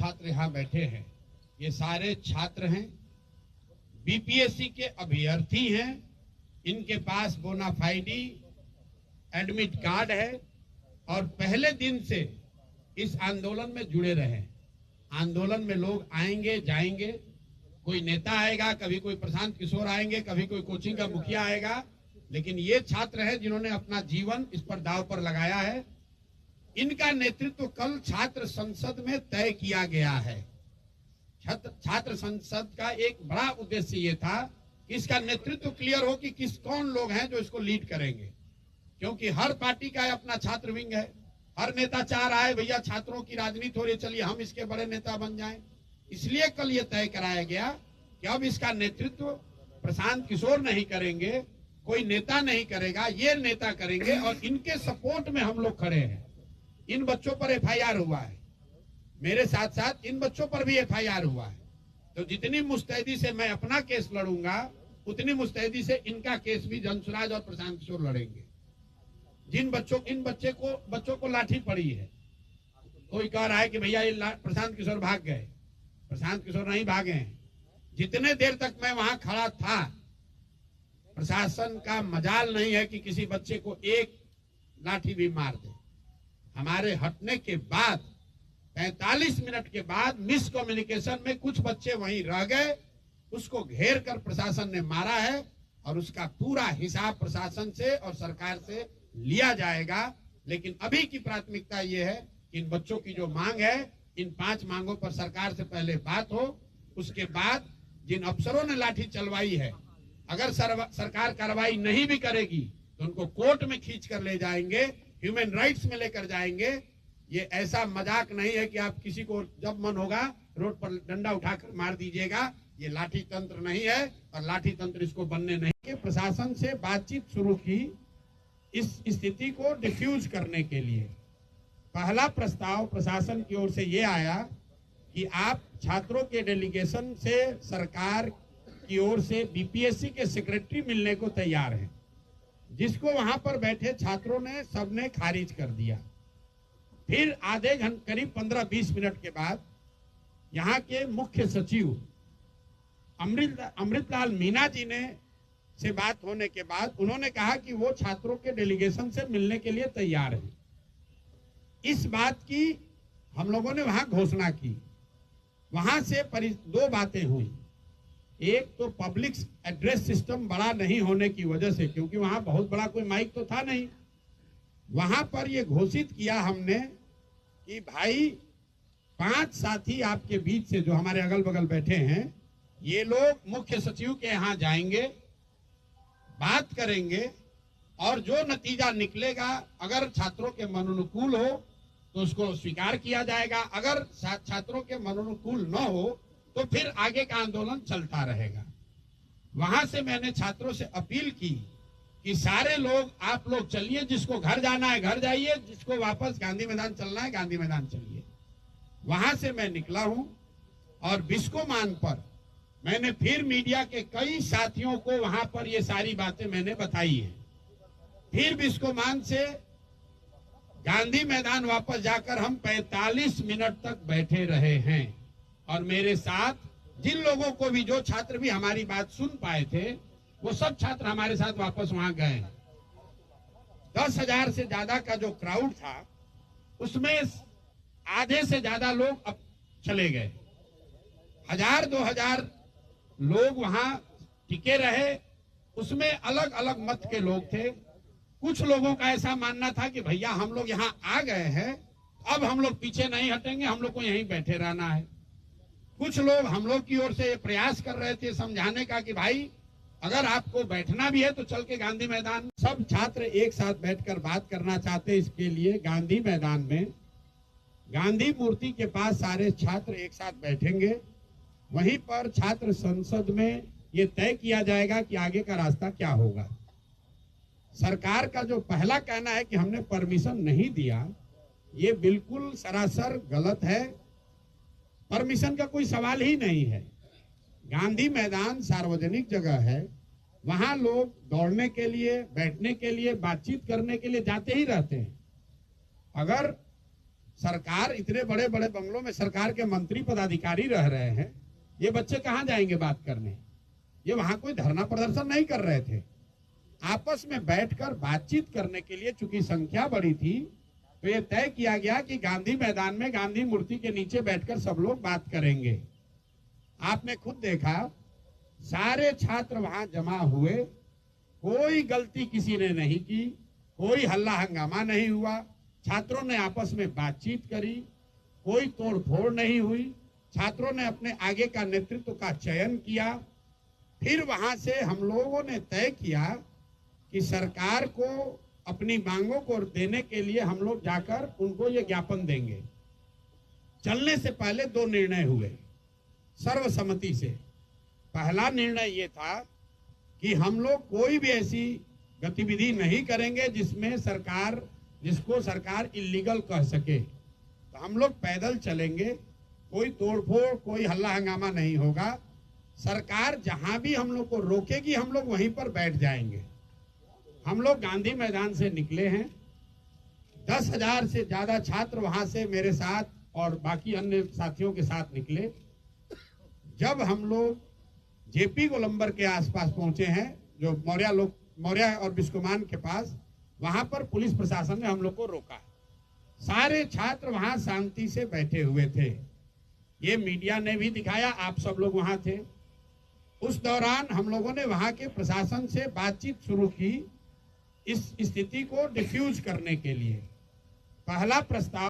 छात्र यहाँ बैठे हैं, ये सारे छात्र हैं, बीपीएससी के अभ्यर्थी हैं, इनके पास बोनाफाइडी एडमिट कार्ड है और पहले दिन से इस आंदोलन में जुड़े रहे। आंदोलन में लोग आएंगे जाएंगे, कोई नेता आएगा, कभी कोई प्रशांत किशोर आएंगे, कभी कोई कोचिंग का मुखिया आएगा, लेकिन ये छात्र हैं जिन्होंने अपना जीवन इस पर दांव पर लगाया है। इनका नेतृत्व कल छात्र संसद में तय किया गया है। छात्र संसद का एक बड़ा उद्देश्य ये था कि इसका नेतृत्व क्लियर हो कि कौन लोग हैं जो इसको लीड करेंगे, क्योंकि हर पार्टी का अपना छात्र विंग है। हर नेता चाह रहा है भैया छात्रों की राजनीति हो रही, चलिए हम इसके बड़े नेता बन जाएं। इसलिए कल ये तय कराया गया कि अब इसका नेतृत्व प्रशांत किशोर नहीं करेंगे, कोई नेता नहीं करेगा, ये नेता करेंगे और इनके सपोर्ट में हम लोग खड़े हैं। इन बच्चों पर एफआईआर हुआ है, मेरे साथ साथ इन बच्चों पर भी एफआईआर हुआ है, तो जितनी मुस्तैदी से मैं अपना केस लड़ूंगा उतनी मुस्तैदी से इनका केस भी जनसुराज और प्रशांत किशोर लड़ेंगे। इन बच्चों को लाठी पड़ी है, कोई कह रहा है कि भैया ये प्रशांत किशोर भाग गए। प्रशांत किशोर नहीं भागे हैं। जितने देर तक मैं वहां खड़ा था, प्रशासन का मजाल नहीं है कि किसी बच्चे को एक लाठी भी मार दे। हमारे हटने के बाद 45 मिनट के बाद मिस कम्युनिकेशन में कुछ बच्चे वहीं रह गए, उसको घेर कर प्रशासन ने मारा है और उसका पूरा हिसाब प्रशासन से और सरकार से लिया जाएगा। लेकिन अभी की प्राथमिकता ये है कि इन बच्चों की जो मांग है, इन 5 मांगों पर सरकार से पहले बात हो। उसके बाद जिन अफसरों ने लाठी चलवाई है, अगर सरकार कार्रवाई नहीं भी करेगी तो उनको कोर्ट में खींच कर ले जाएंगे, ह्यूमन राइट्स में लेकर जाएंगे। ये ऐसा मजाक नहीं है कि आप किसी को जब मन होगा रोड पर डंडा उठाकर मार दीजिएगा। ये लाठी तंत्र नहीं है और लाठी तंत्र इसको बनने नहीं के। प्रशासन से बातचीत शुरू की इस स्थिति को डिफ्यूज करने के लिए। पहला प्रस्ताव प्रशासन की ओर से ये आया कि आप छात्रों के डेलीगेशन से सरकार की ओर से बीपीएससी के सेक्रेटरी मिलने को तैयार हैं, जिसको वहां पर बैठे छात्रों ने सबने खारिज कर दिया। फिर आधे घंटे करीब 15-20 मिनट के बाद यहाँ के मुख्य सचिव अमृतलाल मीना जी ने से बात होने के बाद उन्होंने कहा कि वो छात्रों के डेलीगेशन से मिलने के लिए तैयार है। इस बात की हम लोगों ने वहां घोषणा की। वहां से 2 बातें हुई। एक तो पब्लिक एड्रेस सिस्टम बड़ा नहीं होने की वजह से, क्योंकि वहां बहुत बड़ा कोई माइक तो था नहीं, वहां पर ये घोषित किया हमने कि भाई 5 साथी आपके बीच से जो हमारे अगल बगल बैठे हैं, ये लोग मुख्य सचिव के यहाँ जाएंगे, बात करेंगे और जो नतीजा निकलेगा अगर छात्रों के मनोनुकूल हो तो उसको स्वीकार किया जाएगा, अगर छात्रों के मनोनुकूल न हो तो फिर आगे का आंदोलन चलता रहेगा। वहां से मैंने छात्रों से अपील की कि सारे लोग, आप लोग चलिए, जिसको घर जाना है घर जाइए, जिसको वापस गांधी मैदान चलना है गांधी मैदान चलिए। वहां से मैं निकला हूं और बिस्कोमान पर मैंने फिर मीडिया के कई साथियों को वहां पर ये सारी बातें मैंने बताई है। फिर बिस्कोमान से गांधी मैदान वापस जाकर हम 45 मिनट तक बैठे रहे हैं और मेरे साथ जिन लोगों को भी, जो छात्र भी हमारी बात सुन पाए थे, वो सब छात्र हमारे साथ वापस वहां गए। 10,000 से ज्यादा का जो क्राउड था उसमें आधे से ज्यादा लोग अब चले गए। 1,000-2,000 लोग वहां टिके रहे। उसमें अलग अलग मत के लोग थे। कुछ लोगों का ऐसा मानना था कि भैया हम लोग यहाँ आ गए हैं, अब हम लोग पीछे नहीं हटेंगे, हम लोग को यहीं बैठे रहना है। कुछ लोग हम लोग की ओर से प्रयास कर रहे थे समझाने का कि भाई अगर आपको बैठना भी है तो चल के गांधी मैदान। सब छात्र एक साथ बैठकर बात करना चाहते, इसके लिए गांधी मैदान में गांधी मूर्ति के पास सारे छात्र एक साथ बैठेंगे। वहीं पर छात्र संसद में ये तय किया जाएगा कि आगे का रास्ता क्या होगा। सरकार का जो पहला कहना है कि हमने परमिशन नहीं दिया, ये बिल्कुल सरासर गलत है। परमिशन का कोई सवाल ही नहीं है। गांधी मैदान सार्वजनिक जगह है, वहां लोग दौड़ने के लिए, बैठने के लिए, बातचीत करने के लिए जाते ही रहते हैं। अगर सरकार इतने बड़े बड़े बंगलों में सरकार के मंत्री पदाधिकारी रह रहे हैं, ये बच्चे कहाँ जाएंगे बात करने? ये वहां कोई धरना प्रदर्शन नहीं कर रहे थे, आपस में बैठकर बातचीत करने के लिए चूंकि संख्या बड़ी थी तो ये तय किया गया कि गांधी मैदान में गांधी मूर्ति के नीचे बैठकर सब लोग बात करेंगे। आपने खुद देखा, सारे छात्र वहां जमा हुए, कोई गलती किसी ने नहीं की, कोई हल्ला हंगामा नहीं हुआ, छात्रों ने आपस में बातचीत करी, कोई तोड़ फोड़ नहीं हुई, छात्रों ने अपने आगे का नेतृत्व का चयन किया। फिर वहां से हम लोगों ने तय किया कि सरकार को अपनी मांगों को देने के लिए हम लोग जाकर उनको ये ज्ञापन देंगे। चलने से पहले दो निर्णय हुए सर्वसम्मति से। पहला निर्णय ये था कि हम लोग कोई भी ऐसी गतिविधि नहीं करेंगे जिसको सरकार इल्लीगल कह सके, तो हम लोग पैदल चलेंगे, कोई तोड़फोड़ कोई हल्ला हंगामा नहीं होगा, सरकार जहां भी हम लोग को रोकेगी हम लोग वहीं पर बैठ जाएंगे। हम लोग गांधी मैदान से निकले हैं, 10,000 से ज्यादा छात्र वहां से मेरे साथ और बाकी अन्य साथियों के साथ निकले। जब हम लोग जेपी गोलंबर के आसपास पहुंचे हैं, जो मौर्या और बिस्कोमान के पास, वहां पर पुलिस प्रशासन ने हम लोग को रोका। सारे छात्र वहां शांति से बैठे हुए थे, ये मीडिया ने भी दिखाया, आप सब लोग वहां थे। उस दौरान हम लोगों ने वहां के प्रशासन से बातचीत शुरू की इस स्थिति को डिफ्यूज करने के लिए। पहला प्रस्ताव